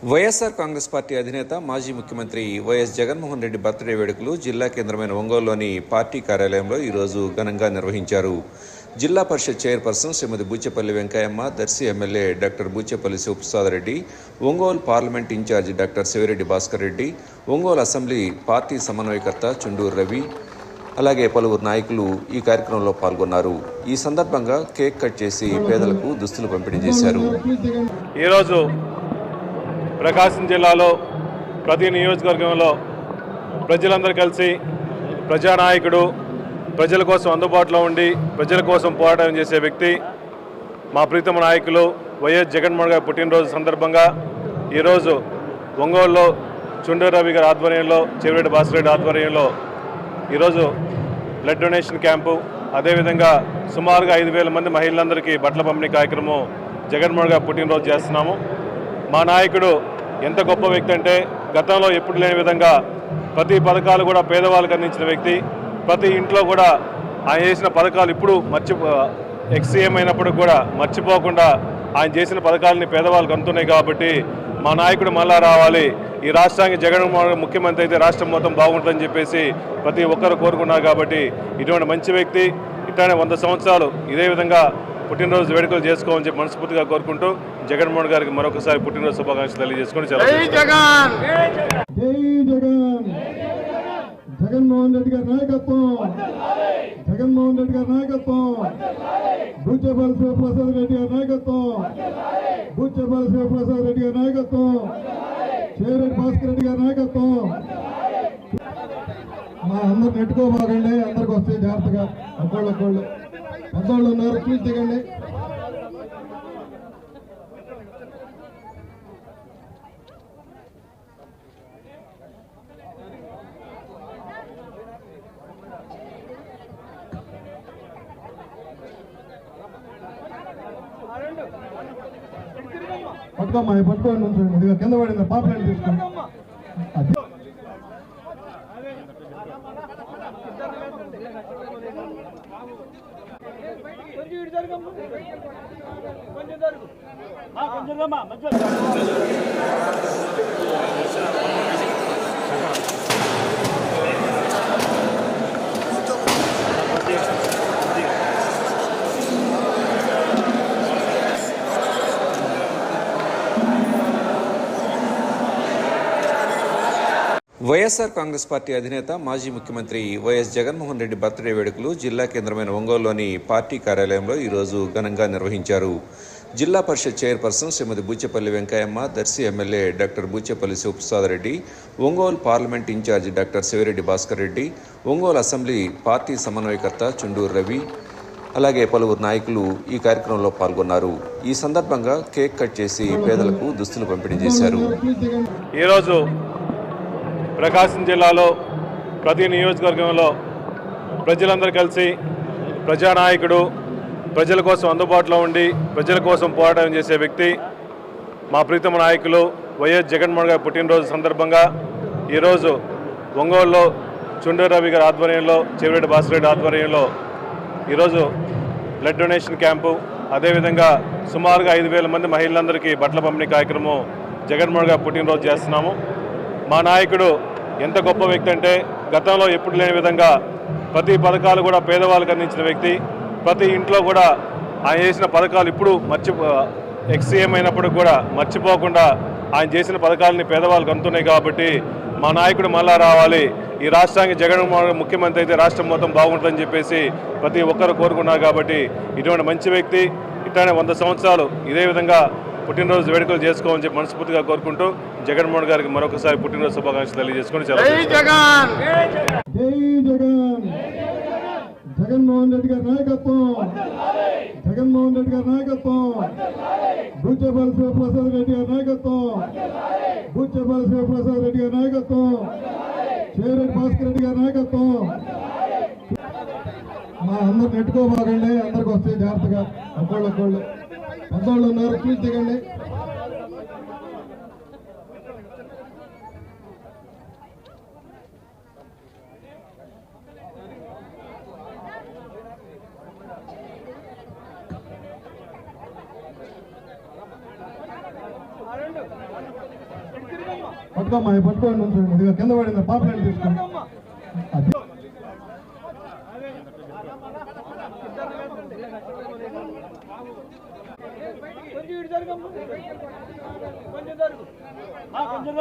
YSR Congress party అధినేత మాజీ ముఖ్యమంత్రి వైఎస్ జగన్మోహన్ రెడ్డి బర్త్డే వేడుకలు జిల్లా కేంద్రమైన ఒంగోలులోని పార్టీ కార్యాలయంలో ఈరోజు ఘనంగా నిర్వహించారు. Zilla Parishad chairperson Srimathi Buchepalli Venkayamma, Darsi MLA doctor Buchepalli Sivaprasad Reddy, Ongole parliament incharge doctor Sivireddy Bhaskar Reddy, Ongole assembly party సమన్వయకర్త చుండూరు రవి, అలాగే పలువురు నాయకులు ఈ కార్యక్రమంలో పాల్గొన్నారు. ఈ సందర్భంగా కేక్ కట్ చేసి పేదలకు దుస్తులు పంపిణీ చేశారు. ఈరోజు ప్రకాశం జిల్లాలో ప్రతి నియోజకవర్గంలో ప్రజలందరూ కలిసి ప్రజానాయకుడు, ప్రజల కోసం అందుబాటులో ఉండి ప్రజల కోసం పోరాటం చేసే వ్యక్తి మా ప్రీతమ నాయకులు వైఎస్ జగన్మోహన్ గారి పుట్టినరోజు సందర్భంగా ఈరోజు ఒంగోలులో చుండూరు రవి గారి ఆధ్వర్యంలో, చెవిరెడ్డి భాస్కర్ రెడ్డి ఆధ్వర్యంలో ఈరోజు బ్లడ్ డొనేషన్ క్యాంపు, అదేవిధంగా సుమారుగా 5,000 మంది మహిళలందరికీ బట్టల పంపిణీ కార్యక్రమం జగన్మోహన్ గారు పుట్టినరోజు చేస్తున్నాము. మా నాయకుడు ఎంత గొప్ప వ్యక్తి అంటే గతంలో ఎప్పుడు లేని విధంగా ప్రతి పథకాలు కూడా పేదవాళ్ళకి అందించిన వ్యక్తి. ప్రతి ఇంట్లో కూడా ఆయన చేసిన పథకాలు ఇప్పుడు ఎక్స్సీఎం అయినప్పుడు కూడా మర్చిపోకుండా ఆయన చేసిన పథకాలని పేదవాళ్ళకి అందుతున్నాయి. కాబట్టి మా నాయకుడు మళ్ళా రావాలి, ఈ రాష్ట్రానికి జగన్మోహన్ ముఖ్యమంత్రి అయితే రాష్ట్రం మొత్తం బాగుంటుందని చెప్పేసి ప్రతి ఒక్కరు కోరుకున్నారు. కాబట్టి ఇటువంటి మంచి వ్యక్తి ఇట్లానే 100 సంవత్సరాలు ఇదే విధంగా పుట్టినరోజు వేడుకలు చేసుకోవాలని చెప్పి మనస్ఫూర్తిగా కోరుకుంటూ జగన్మోహన్ గారికి మరొకసారి పుట్టినరోజు శుభాకాంక్షలు తెలియజేసుకుని జగన్మోహన్ రెడ్డి గారి నాయకత్వం, జగన్మోహన్ రెడ్డి గారి నాయకత్వం, బూచేపల్లి శివప్రసాద్ రెడ్డి గారి నాయకత్వం, బూచేపల్లి శివప్రసాద్ రెడ్డి గారి నాయకత్వం, చెవిరెడ్డి భాస్కర్ రెడ్డి గారి నాయకత్వం. మా అందరు నెట్టుకోబాగండి, అందరికి వస్తే జాగ్రత్తగా ఒకళ్ళు పెద్దోళ్ళు ఉన్నారు, చూసి దిగండి. పట్టుకోమ్మా, పట్టుకోండి, ఉంచండి. ఇదిగా కింద పడింది, పాపలైన తీసుకోండి. వైఎస్ఆర్ కాంగ్రెస్ పార్టీ అధినేత మాజీ ముఖ్యమంత్రి వైఎస్ జగన్మోహన్ రెడ్డి బర్త్డే వేడుకలు జిల్లా కేంద్రమైన ఒంగోలులోని పార్టీ కార్యాలయంలో ఈరోజు ఘనంగా నిర్వహించారు. Zilla Parishad chairperson Srimathi Buchepalli Venkayamma, Darsi MLA doctor Buchepalli Sivaprasad Reddy, Ongole parliament incharge doctor Sivireddy Bhaskar Reddy, Ongole assembly party సమన్వయకర్త చుండూరు రవి, అలాగే పలువురు నాయకులు ఈ కార్యక్రమంలో పాల్గొన్నారు. ఈ సందర్భంగా కేక్ కట్ చేసి పేదలకు దుస్తులు పంపిణీ చేశారు. ఈరోజు ప్రకాశం జిల్లాలో ప్రతి నియోజకవర్గంలో ప్రజలందరూ కలిసి ప్రజానాయకుడు, ప్రజల కోసం అందుబాటులో ఉండి ప్రజల కోసం పోరాటం చేసే వ్యక్తి మా ప్రీతమ నాయకులు వైఎస్ జగన్మోహన్ గారి పుట్టినరోజు సందర్భంగా ఈరోజు ఒంగోలులో చుండూరు రవి గారి ఆధ్వర్యంలో, చెవిరెడ్డి భాస్కర్ రెడ్డి ఆధ్వర్యంలో ఈరోజు బ్లడ్ డొనేషన్ క్యాంపు, అదేవిధంగా సుమారుగా 5,000 మంది మహిళలందరికీ బట్టల పంపిణీ కార్యక్రమం జగన్మోహన్ గారు పుట్టినరోజు చేస్తున్నాము. మా నాయకుడు ఎంత గొప్ప వ్యక్తి అంటే గతంలో ఎప్పుడు లేని విధంగా ప్రతి పథకాలు కూడా పేదవాళ్ళకి అందించిన వ్యక్తి. ప్రతి ఇంట్లో కూడా ఆయన చేసిన పథకాలు ఇప్పుడు ఎక్స్సీఎం అయినప్పుడు కూడా మర్చిపోకుండా ఆయన చేసిన పథకాలని పేదవాళ్ళకి అందుతున్నాయి. కాబట్టి మా నాయకుడు మళ్ళా రావాలి, ఈ రాష్ట్రానికి జగన్మోహన్ ముఖ్యమంత్రి అయితే రాష్ట్రం మొత్తం బాగుంటుందని చెప్పేసి ప్రతి ఒక్కరు కోరుకున్నారు. కాబట్టి ఇటువంటి మంచి వ్యక్తి ఇట్లానే 100 సంవత్సరాలు ఇదే విధంగా పుట్టినరోజు వేడుకలు చేసుకోవాలని చెప్పి మనస్ఫూర్తిగా కోరుకుంటూ జగన్మోహన్ గారికి మరొకసారి పుట్టినరోజు శుభాకాంక్షలు తెలియజేసుకుని జగన్మోహన్ రెడ్డి గారి నాయకత్వం, జగన్మోహన్ రెడ్డి గారి నాయకత్వం, బూచేపల్లి శివప్రసాద్ రెడ్డి గారి నాయకత్వం, బూచేపల్లి శివప్రసాద్ రెడ్డి గారి నాయకత్వం, చెవిరెడ్డి భాస్కర్ రెడ్డి గారి నాయకత్వం. మా అందరు నెట్టుకోబాగండి, అందరికి వస్తే జాగ్రత్తగా ఒకళ్ళు పెద్దోళ్ళు ఉన్నారు, చూసి దిగండి. పట్టుకోమ్మా అవి పట్టుకోండి ఉంచండి. ఇదిగో కింద పడింది పాపలెట్ తీసుకోండి. అది కొంచెం